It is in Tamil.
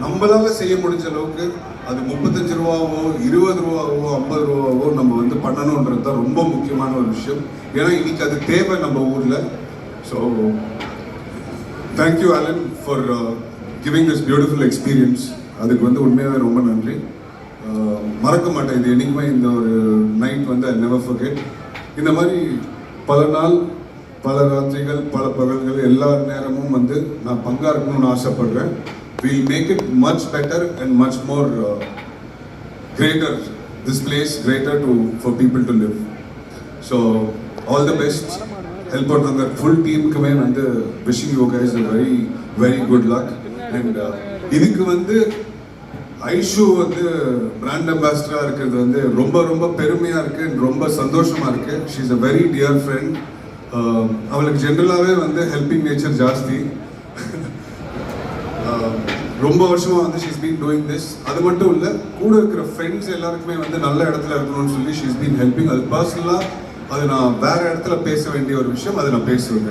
நம்மளால செய்ய முடிஞ்ச அளவுக்கு அது 35 ரூபாவோ 20 ரூபாவோ 50 ரூபாவோ நம்ம வந்து பண்ணணுன்றது தான் ரொம்ப முக்கியமான ஒரு விஷயம். ஏன்னா இன்னைக்கு அது தேவை நம்ம ஊர்ல. So thank you Alan for giving this beautiful experience. அதுக்கு வந்து உண்மையாகவே ரொம்ப நன்றி. மறக்க மாட்டேன் இது என்னைக்குமே. இந்த ஒரு நைட் வந்து ஐ நெவர் ஃபர்கெட். இந்த மாதிரி பல நாள், பல ராத்திரிகள், பல பகல்கள், எல்லா நேரமும் வந்து நான் பங்கா இருக்கணும்னு ஆசைப்படுறேன். We'll make it much better and much more greater. This place greater for people to live. So all the best. Help out on the full team. Come and wishing you guys a very very good luck. And இதுக்கு வந்து ஐஷு வந்து பிராண்ட் அம்பாசிடரா இருக்கிறது வந்து ரொம்ப ரொம்ப பெருமையா இருக்கு, ரொம்ப சந்தோஷமா இருக்கு. She is a very dear friend. அவளுக்கு ஜென்ரலாகவே வந்து ஹெல்பிங் நேச்சர் ஜாஸ்தி. ரொம்ப வருஷமா வந்து ஷீஸ் பீன் டூயிங் திஸ். அது மட்டும் இல்லை, கூட இருக்கிற ஃப்ரெண்ட்ஸ் எல்லாருக்குமே வந்து நல்ல இடத்துல இருக்கணும்னு சொல்லி ஷீஸ் பீன் ஹெல்பிங். அது பர்சனலாக அது நான் வேற இடத்துல பேச வேண்டிய ஒரு விஷயம், அதை நான் பேசுவேன்.